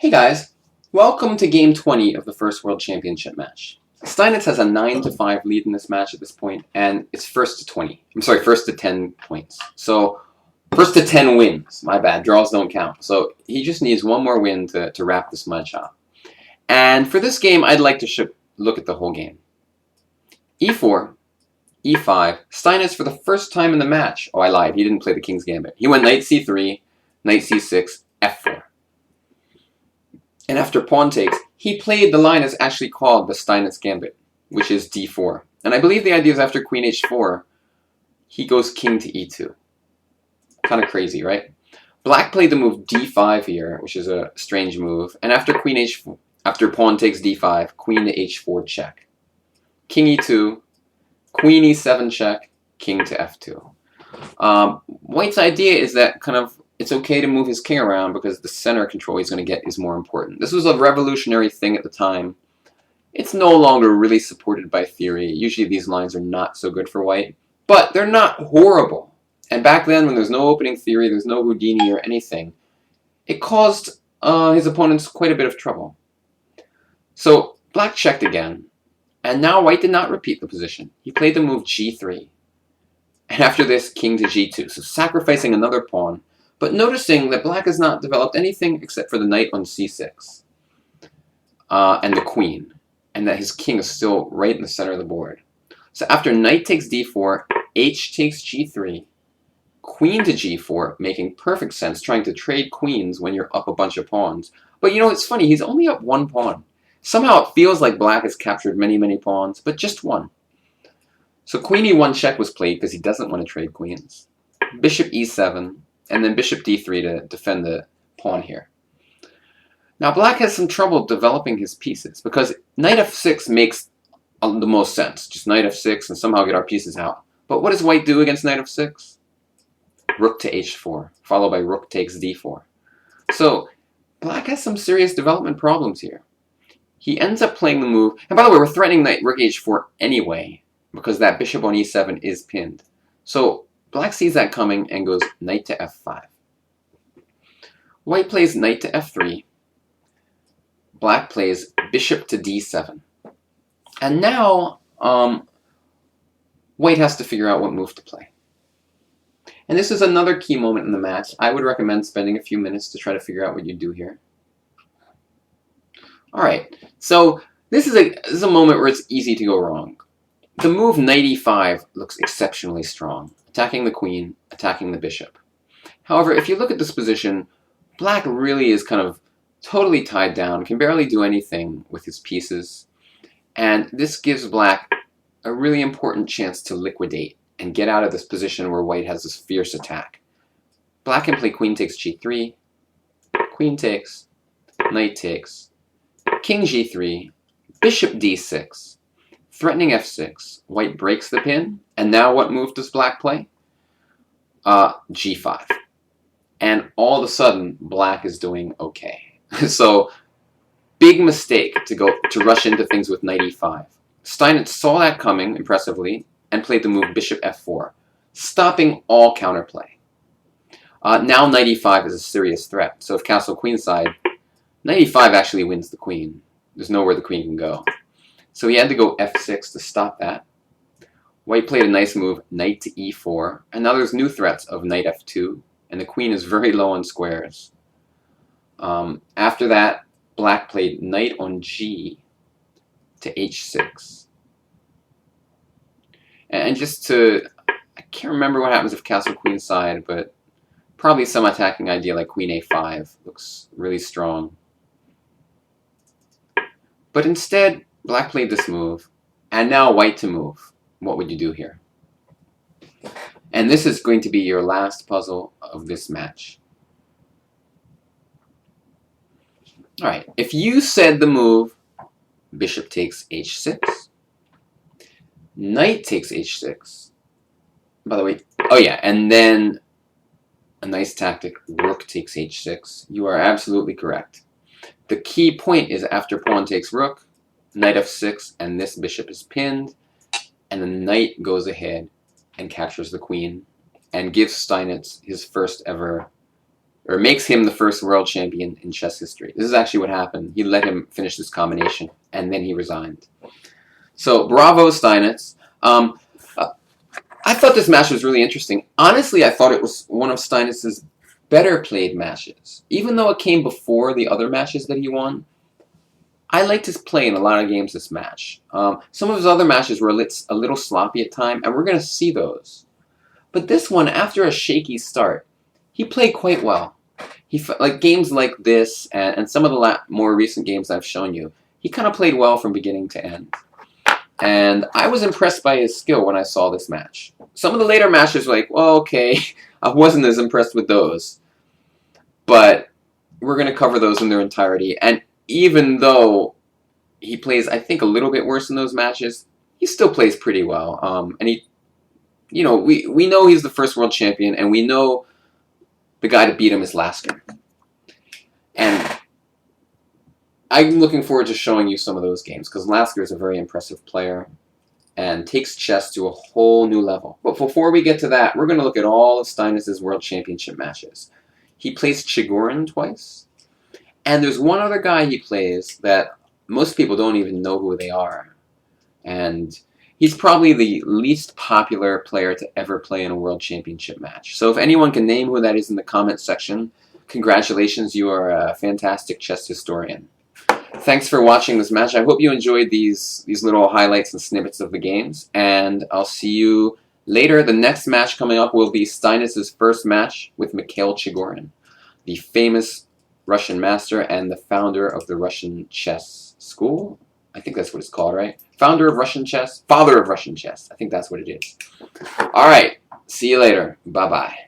Hey guys, welcome to game 20 of the first World Championship match. Steinitz has a 9-5 lead in this match at this point, and it's first to 20. I'm sorry, first to 10 points. So, first to 10 wins. My bad, draws don't count. So, he just needs one more win to wrap this match up. And for this game, I'd like to look at the whole game. E4, E5, Steinitz for the first time in the match. Oh, I lied, he didn't play the King's Gambit. He went Knight C3, Knight C6, F4. And after pawn takes, he played the line that's actually called the Steinitz Gambit, which is d4. And I believe the idea is after queen h4, he goes king to e2. Kind of crazy, right? Black played the move d5 here, which is a strange move. And after after pawn takes d5, queen to h4 check. King e2, queen e7 check, king to f2. White's idea is that it's okay to move his king around because the center control he's going to get is more important. This was a revolutionary thing at the time. It's no longer really supported by theory. Usually these lines are not so good for white, but they're not horrible. And back then, when there's no opening theory, there's no Houdini or anything, it caused his opponents quite a bit of trouble. So black checked again, and now white did not repeat the position. He played the move g3, and after this, king to g2, so sacrificing another pawn, but noticing that black has not developed anything except for the knight on c6 and the queen, and that his king is still right in the center of the board. So after knight takes d4, h takes g3, queen to g4, making perfect sense, trying to trade queens when you're up a bunch of pawns. But you know, it's funny, he's only up one pawn. Somehow it feels like black has captured many, many pawns, but just one. So queen e1 check was played because he doesn't want to trade queens. Bishop e7, and then bishop d3 to defend the pawn here. Now black has some trouble developing his pieces because knight f6 makes the most sense. Just knight f6 and somehow get our pieces out. But what does white do against knight f6? Rook to h4, followed by rook takes d4. So black has some serious development problems here. He ends up playing the move, and by the way, we're threatening knight rook h4 anyway, because that bishop on e7 is pinned. So black sees that coming and goes knight to f5. White plays knight to f3. Black plays bishop to d7. And now, white has to figure out what move to play. And this is another key moment in the match. I would recommend spending a few minutes to try to figure out what you do here. Alright, so this is a moment where it's easy to go wrong. The move knight e5 looks exceptionally strong, attacking the queen, attacking the bishop. However, if you look at this position, black really is kind of totally tied down, can barely do anything with his pieces, and this gives black a really important chance to liquidate and get out of this position where white has this fierce attack. Black can play queen takes g3, queen takes, knight takes, king g3, bishop d6, threatening f6. White breaks the pin, and now what move does black play? G5. And all of a sudden, black is doing okay. So, big mistake to rush into things with knight e5. Steinitz saw that coming impressively and played the move bishop f4, stopping all counterplay. Now knight e5 is a serious threat. So if castle queenside, knight e5 actually wins the queen. There's nowhere the queen can go. So he had to go f6 to stop that. White played a nice move, knight to e4, and now there's new threats of knight f2, and the queen is very low on squares. After that, black played knight on g to h6. And I can't remember what happens if castle queenside, but probably some attacking idea like queen a5 looks really strong. But instead, black played this move, and now white to move. What would you do here? And this is going to be your last puzzle of this match. Alright, if you said the move, bishop takes h6, knight takes h6, by the way, oh yeah, and then a nice tactic, rook takes h6, you are absolutely correct. The key point is after pawn takes rook, knight f6, and this bishop is pinned, and the knight goes ahead and captures the queen and gives Steinitz his first ever or makes him the first world champion in chess history. This is actually what happened. He let him finish this combination, and then he resigned. So, bravo, Steinitz. I thought this match was really interesting. Honestly, I thought it was one of Steinitz's better played matches. Even though it came before the other matches that he won, I liked his play in a lot of games this match. Some of his other matches were a little sloppy at times, and we're going to see those. But this one, after a shaky start, he played quite well. Like games like this and some of the more recent games I've shown you, he kind of played well from beginning to end. And I was impressed by his skill when I saw this match. Some of the later matches were like, well, okay, I wasn't as impressed with those. But we're going to cover those in their entirety. And even though he plays, I think, a little bit worse in those matches, he still plays pretty well. And he, we know he's the first world champion, and we know the guy to beat him is Lasker. And I'm looking forward to showing you some of those games, because Lasker is a very impressive player and takes chess to a whole new level. But before we get to that, we're going to look at all of Steinitz's World Championship matches. He plays Chigorin twice, and there's one other guy he plays that most people don't even know who they are. And he's probably the least popular player to ever play in a World Championship match. So if anyone can name who that is in the comment section, congratulations, you are a fantastic chess historian. Thanks for watching this match. I hope you enjoyed these little highlights and snippets of the games, and I'll see you later. The next match coming up will be Steinitz's first match with Mikhail Chigorin, the famous Russian master and the founder of the Russian chess school. I think that's what it's called, right? Founder of Russian chess? Father of Russian chess. I think that's what it is. All right. See you later. Bye-bye.